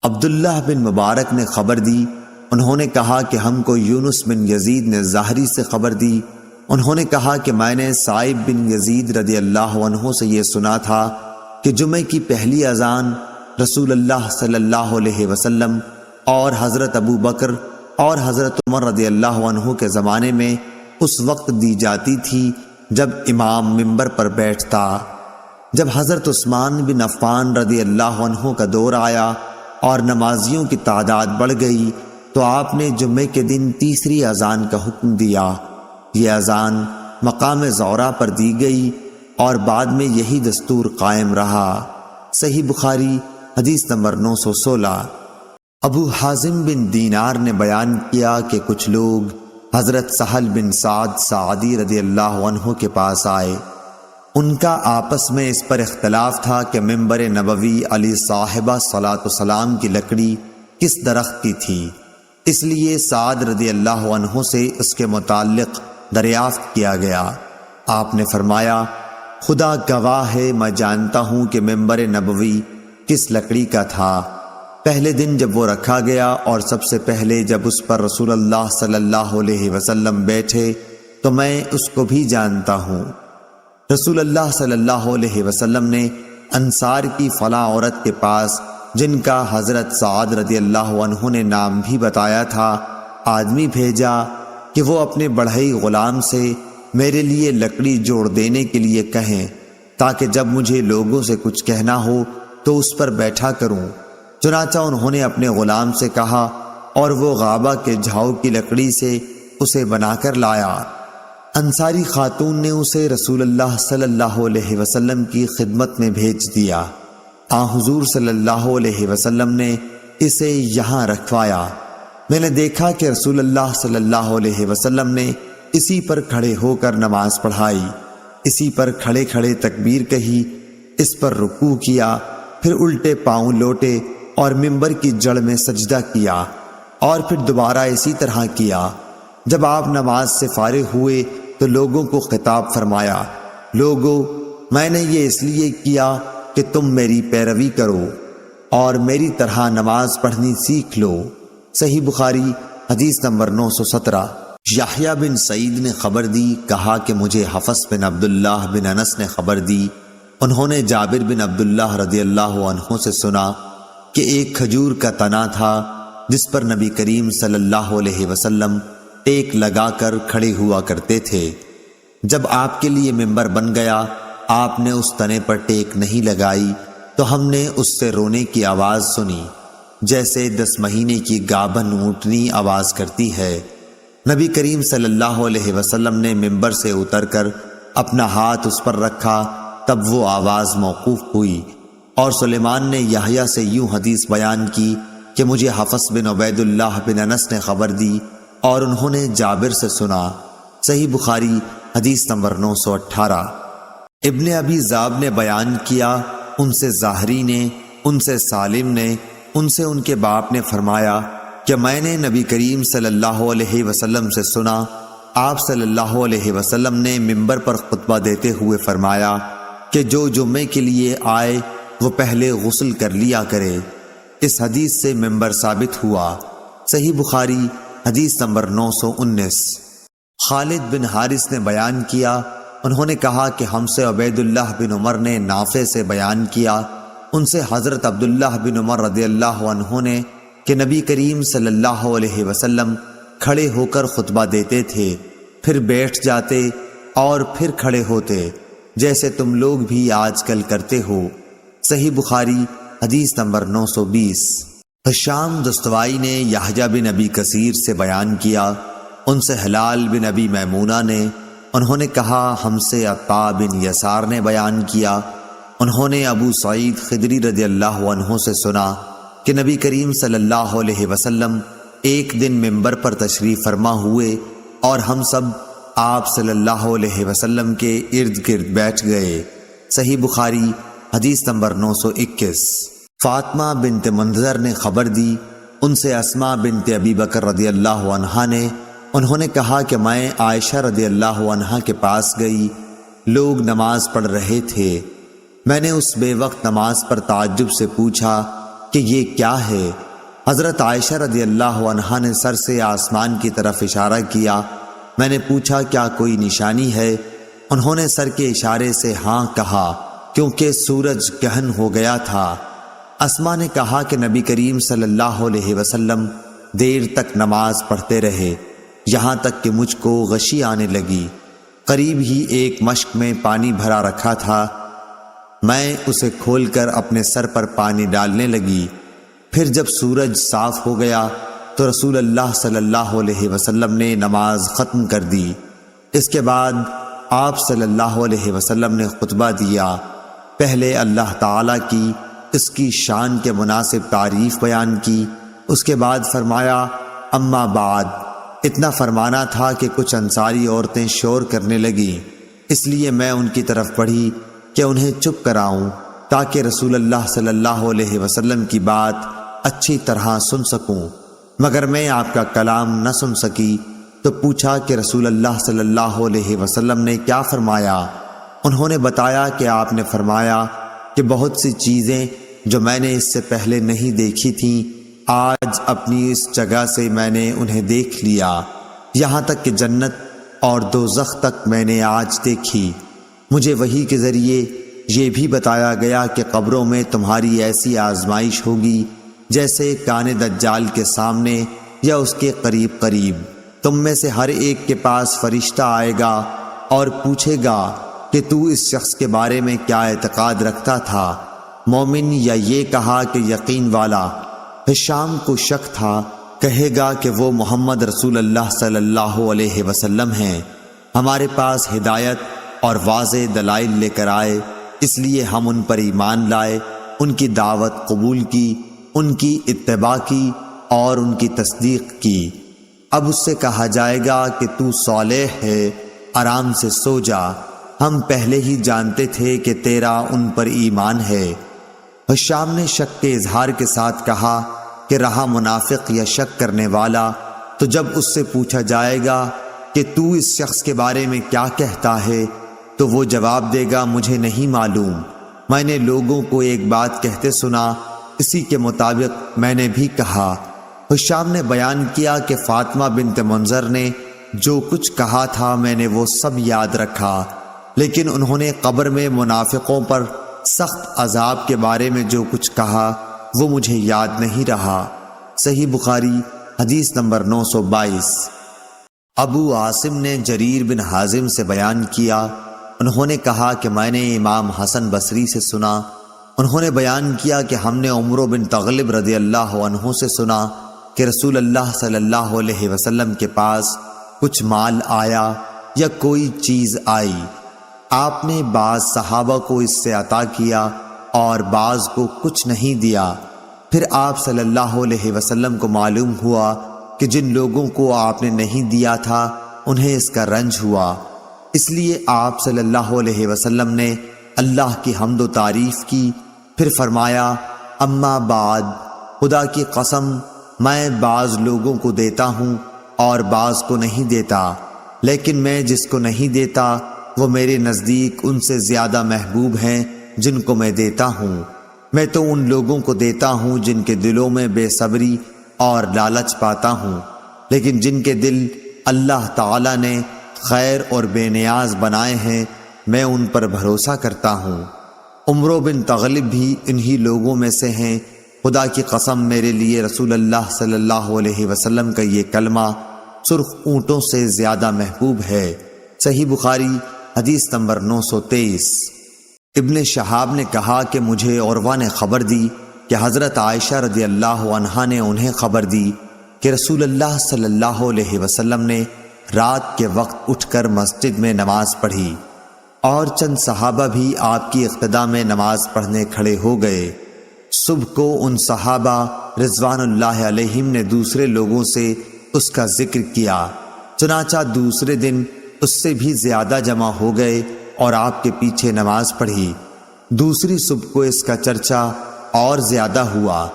عبداللہ بن مبارک نے خبر دی، انہوں نے کہا کہ ہم کو یونس بن یزید نے ظاہری سے خبر دی، انہوں نے کہا کہ میں نے سائب بن یزید رضی اللہ عنہ سے یہ سنا تھا کہ جمعہ کی پہلی اذان رسول اللہ صلی اللہ علیہ وسلم اور حضرت ابو بکر اور حضرت عمر رضی اللہ عنہ کے زمانے میں اس وقت دی جاتی تھی جب امام منبر پر بیٹھتا۔ جب حضرت عثمان بن عفان رضی اللہ عنہ کا دور آیا اور نمازیوں کی تعداد بڑھ گئی تو آپ نے جمعے کے دن تیسری اذان کا حکم دیا۔ یہ اذان مقام زورا پر دی گئی اور بعد میں یہی دستور قائم رہا۔ صحیح بخاری حدیث نمبر 916۔ ابو حازم بن دینار نے بیان کیا کہ کچھ لوگ حضرت سہل بن سعد ساعدی رضی اللہ عنہ کے پاس آئے۔ ان کا آپس میں اس پر اختلاف تھا کہ منبر نبوی علی صاحبہ صلاۃ والسلام کی لکڑی کس درخت کی تھی، اس لیے سعد رضی اللہ عنہ سے اس کے متعلق دریافت کیا گیا۔ آپ نے فرمایا، خدا گواہ ہے میں جانتا ہوں کہ منبر نبوی کس لکڑی کا تھا۔ پہلے دن جب وہ رکھا گیا اور سب سے پہلے جب اس پر رسول اللہ صلی اللہ علیہ وسلم بیٹھے تو میں اس کو بھی جانتا ہوں۔ رسول اللہ صلی اللہ علیہ وسلم نے انصار کی فلاں عورت کے پاس، جن کا حضرت سعد رضی اللہ عنہ نے نام بھی بتایا تھا، آدمی بھیجا کہ وہ اپنے بڑھئی غلام سے میرے لیے لکڑی جوڑ دینے کے لیے کہیں تاکہ جب مجھے لوگوں سے کچھ کہنا ہو تو اس پر بیٹھا کروں۔ چنانچہ انہوں نے اپنے غلام سے کہا اور وہ غابہ کے جھاؤ کی لکڑی سے اسے بنا کر لایا۔ انصاری خاتون نے اسے رسول اللہ صلی اللہ علیہ وسلم کی خدمت میں بھیج دیا۔ حضور صلی اللہ علیہ وسلم نے اسے یہاں رکھوایا۔ میں نے دیکھا کہ رسول اللہ صلی اللہ علیہ وسلم نے اسی پر کھڑے ہو کر نماز پڑھائی، اسی پر کھڑے کھڑے تکبیر کہی، اس پر رکوع کیا، پھر الٹے پاؤں لوٹے اور منبر کی جڑ میں سجدہ کیا اور پھر دوبارہ اسی طرح کیا۔ جب آپ نماز سے فارغ ہوئے تو لوگوں کو خطاب فرمایا، لوگو، میں نے یہ اس لیے کیا کہ تم میری پیروی کرو اور میری طرح نماز پڑھنی سیکھ لو۔ صحیح بخاری حدیث نمبر 917۔ یحییٰ بن سعید نے خبر دی، کہا کہ مجھے حفص بن عبداللہ بن انس نے خبر دی، انہوں نے جابر بن عبداللہ رضی اللہ عنہ سے سنا کہ ایک کھجور کا تنا تھا جس پر نبی کریم صلی اللہ علیہ وسلم ٹیک لگا کر کھڑے ہوا کرتے تھے۔ جب آپ کے لیے منبر بن گیا، آپ نے اس تنے پر ٹیک نہیں لگائی تو ہم نے اس سے رونے کی آواز سنی جیسے 10 مہینے کی گابھن اونٹنی آواز کرتی ہے۔ نبی کریم صلی اللہ علیہ وسلم نے منبر سے اتر کر اپنا ہاتھ اس پر رکھا، تب وہ آواز موقوف ہوئی۔ اور سلیمان نے یحییٰ سے یوں حدیث بیان کی کہ مجھے حفص بن عبید اللہ بن انس نے خبر دی اور انہوں نے جابر سے سنا۔ صحیح بخاری حدیث نمبر 918۔ ابن ابی ذئب نے بیان کیا، ان سے ظاہری نے، ان سے سالم نے، ان سے ان کے باپ نے فرمایا کہ میں نے نبی کریم صلی اللہ علیہ وسلم سے سنا، آپ صلی اللہ علیہ وسلم نے منبر پر خطبہ دیتے ہوئے فرمایا کہ جو جمعے کے لیے آئے وہ پہلے غسل کر لیا کرے۔ اس حدیث سے منبر ثابت ہوا۔ صحیح بخاری حدیث نمبر 919۔ خالد بن حارث نے بیان کیا، انہوں نے کہا کہ ہم سے عبید اللہ بن عمر نے نافع سے بیان کیا، ان سے حضرت عبداللہ بن عمر رضی اللہ عنہ نے کہ نبی کریم صلی اللہ علیہ وسلم کھڑے ہو کر خطبہ دیتے تھے، پھر بیٹھ جاتے اور پھر کھڑے ہوتے، جیسے تم لوگ بھی آج کل کرتے ہو۔ صحیح بخاری حدیث نمبر 920۔ ہشام دستوائی نے یحییٰ بن ابی کثیر سے بیان کیا، ان سے ہلال بن ابی میمونہ نے، انہوں نے کہا ہم سے عطا بن یسار نے بیان کیا، انہوں نے ابو سعید خدری رضی اللہ عنہ سے سنا کہ نبی کریم صلی اللہ علیہ وسلم ایک دن منبر پر تشریف فرما ہوئے اور ہم سب آپ صلی اللہ علیہ وسلم کے ارد گرد بیٹھ گئے۔ صحیح بخاری حدیث نمبر 921۔ فاطمہ بنت منذر نے خبر دی، ان سے اسماء بنت ابی بکر رضی اللہ عنہا نے، انہوں نے کہا کہ میں عائشہ رضی اللہ عنہا کے پاس گئی، لوگ نماز پڑھ رہے تھے، میں نے اس بے وقت نماز پر تعجب سے پوچھا کہ یہ کیا ہے؟ حضرت عائشہ رضی اللہ عنہا نے سر سے آسمان کی طرف اشارہ کیا۔ میں نے پوچھا کیا کوئی نشانی ہے؟ انہوں نے سر کے اشارے سے ہاں کہا، کیونکہ سورج گہن ہو گیا تھا۔ اسما نے کہا کہ نبی کریم صلی اللہ علیہ وسلم دیر تک نماز پڑھتے رہے، یہاں تک کہ مجھ کو غشی آنے لگی۔ قریب ہی ایک مشک میں پانی بھرا رکھا تھا، میں اسے کھول کر اپنے سر پر پانی ڈالنے لگی۔ پھر جب سورج صاف ہو گیا تو رسول اللہ صلی اللہ علیہ وسلم نے نماز ختم کر دی۔ اس کے بعد آپ صلی اللہ علیہ وسلم نے خطبہ دیا۔ پہلے اللہ تعالیٰ کی اس کی شان کے مناسب تعریف بیان کی، اس کے بعد فرمایا اما بعد۔ اتنا فرمانا تھا کہ کچھ انصاری عورتیں شور کرنے لگیں، اس لیے میں ان کی طرف بڑھی کہ انہیں چپ کراؤں تاکہ رسول اللہ صلی اللہ علیہ وسلم کی بات اچھی طرح سن سکوں، مگر میں آپ کا کلام نہ سن سکی۔ تو پوچھا کہ رسول اللہ صلی اللہ علیہ وسلم نے کیا فرمایا؟ انہوں نے بتایا کہ آپ نے فرمایا کہ بہت سی چیزیں جو میں نے اس سے پہلے نہیں دیکھی تھیں، آج اپنی اس جگہ سے میں نے انہیں دیکھ لیا، یہاں تک کہ جنت اور دوزخ تک میں نے آج دیکھی۔ مجھے وحی کے ذریعے یہ بھی بتایا گیا کہ قبروں میں تمہاری ایسی آزمائش ہوگی جیسے کان دجال کے سامنے یا اس کے قریب قریب۔ تم میں سے ہر ایک کے پاس فرشتہ آئے گا اور پوچھے گا کہ تو اس شخص کے بارے میں کیا اعتقاد رکھتا تھا، مومن یا یہ کہا کہ یقین والا؟ شام کو شک تھا، کہے گا کہ وہ محمد رسول اللہ صلی اللہ علیہ وسلم ہیں، ہمارے پاس ہدایت اور واضح دلائل لے کر آئے، اس لیے ہم ان پر ایمان لائے، ان کی دعوت قبول کی، ان کی اتباع کی اور ان کی تصدیق کی۔ اب اس سے کہا جائے گا کہ تو صالح ہے، آرام سے سو جا، ہم پہلے ہی جانتے تھے کہ تیرا ان پر ایمان ہے۔ شام نے شک کے اظہار کے ساتھ کہا کہ رہا منافق یا شک کرنے والا، تو جب اس سے پوچھا جائے گا کہ تو اس شخص کے بارے میں کیا کہتا ہے، تو وہ جواب دے گا مجھے نہیں معلوم، میں نے لوگوں کو ایک بات کہتے سنا، اسی کے مطابق میں نے بھی کہا۔ شام نے بیان کیا کہ فاطمہ بنت منظر نے جو کچھ کہا تھا میں نے وہ سب یاد رکھا، لیکن انہوں نے قبر میں منافقوں پر سخت عذاب کے بارے میں جو کچھ کہا وہ مجھے یاد نہیں رہا۔ صحیح بخاری حدیث نمبر 922۔ ابو عاصم نے جریر بن حازم سے بیان کیا، انہوں نے کہا کہ میں نے امام حسن بصری سے سنا، انہوں نے بیان کیا کہ ہم نے عمرو بن تغلب رضی اللہ عنہ سے سنا کہ رسول اللہ صلی اللہ علیہ وسلم کے پاس کچھ مال آیا یا کوئی چیز آئی، آپ نے بعض صحابہ کو اس سے عطا کیا اور بعض کو کچھ نہیں دیا۔ پھر آپ صلی اللہ علیہ وسلم کو معلوم ہوا کہ جن لوگوں کو آپ نے نہیں دیا تھا انہیں اس کا رنج ہوا، اس لیے آپ صلی اللہ علیہ وسلم نے اللہ کی حمد و تعریف کی، پھر فرمایا اما بعد، خدا کی قسم میں بعض لوگوں کو دیتا ہوں اور بعض کو نہیں دیتا، لیکن میں جس کو نہیں دیتا وہ میرے نزدیک ان سے زیادہ محبوب ہیں جن کو میں دیتا ہوں۔ میں تو ان لوگوں کو دیتا ہوں جن کے دلوں میں بے صبری اور لالچ پاتا ہوں، لیکن جن کے دل اللہ تعالی نے خیر اور بے نیاز بنائے ہیں میں ان پر بھروسہ کرتا ہوں۔ عمرو بن تغلب بھی انہی لوگوں میں سے ہیں۔ خدا کی قسم میرے لیے رسول اللہ صلی اللہ علیہ وسلم کا یہ کلمہ سرخ اونٹوں سے زیادہ محبوب ہے۔ صحیح بخاری حدیث نمبر 923۔ ابن شہاب نے کہا کہ مجھے عروہ نے خبر دی کہ حضرت عائشہ رضی اللہ عنہا نے انہیں خبر دی کہ رسول اللہ صلی اللہ علیہ وسلم نے رات کے وقت اٹھ کر مسجد میں نماز پڑھی، اور چند صحابہ بھی آپ کی اقتداء میں نماز پڑھنے کھڑے ہو گئے۔ صبح کو ان صحابہ رضوان اللہ علیہم نے دوسرے لوگوں سے اس کا ذکر کیا، چنانچہ دوسرے دن اس سے بھی زیادہ جمع ہو گئے اور آپ کے پیچھے نماز پڑھی۔ دوسری صبح کو اس کا چرچا اور زیادہ ہوا۔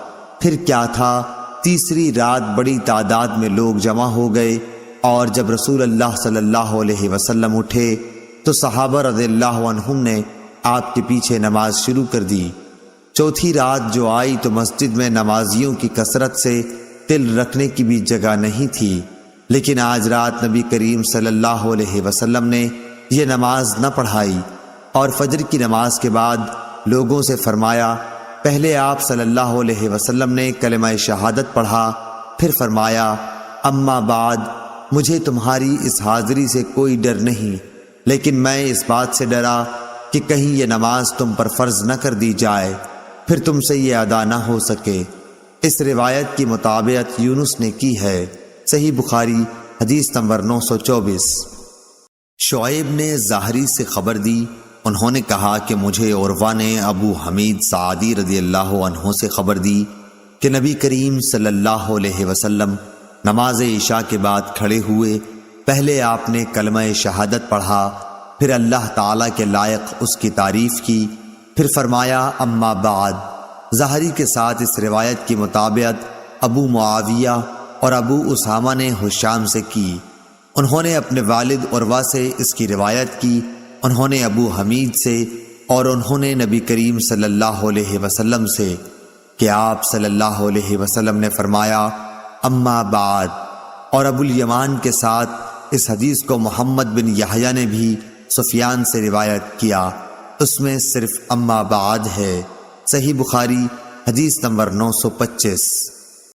پھر کیا تھا، تیسری رات بڑی تعداد میں لوگ جمع ہو گئے، اور جب رسول اللہ صلی اللہ علیہ وسلم اٹھے تو صحابہ رضی اللہ عنہم نے آپ کے پیچھے نماز شروع کر دی۔ چوتھی رات جو آئی تو مسجد میں نمازیوں کی کثرت سے تل رکھنے کی بھی جگہ نہیں تھی، لیکن آج رات نبی کریم صلی اللہ علیہ وسلم نے یہ نماز نہ پڑھائی، اور فجر کی نماز کے بعد لوگوں سے فرمایا، پہلے آپ صلی اللہ علیہ وسلم نے کلمہ شہادت پڑھا، پھر فرمایا، اما بعد، مجھے تمہاری اس حاضری سے کوئی ڈر نہیں، لیکن میں اس بات سے ڈرا کہ کہیں یہ نماز تم پر فرض نہ کر دی جائے، پھر تم سے یہ ادا نہ ہو سکے۔ اس روایت کی مطابقت یونس نے کی ہے۔ صحیح بخاری حدیث نمبر 924۔ شعیب نے ظاہری سے خبر دی، انہوں نے کہا کہ مجھے عروہ نے ابو حمید سعدی رضی اللہ عنہ سے خبر دی کہ نبی کریم صلی اللہ علیہ وسلم نماز عشاء کے بعد کھڑے ہوئے، پہلے آپ نے کلمہ شہادت پڑھا، پھر اللہ تعالیٰ کے لائق اس کی تعریف کی، پھر فرمایا، اما بعد۔ ظاہری کے ساتھ اس روایت کی مطابقت ابو معاویہ اور ابو اسامہ نے ہشام سے کی، انہوں نے اپنے والد عروہ سے اس کی روایت کی، انہوں نے ابو حمید سے، اور انہوں نے نبی کریم صلی اللہ علیہ وسلم سے کہ آپ صلی اللہ علیہ وسلم نے فرمایا، اما بعد۔ اور ابو الیمان کے ساتھ اس حدیث کو محمد بن یحییٰ نے بھی سفیان سے روایت کیا، اس میں صرف اما بعد ہے۔ صحیح بخاری حدیث نمبر 925۔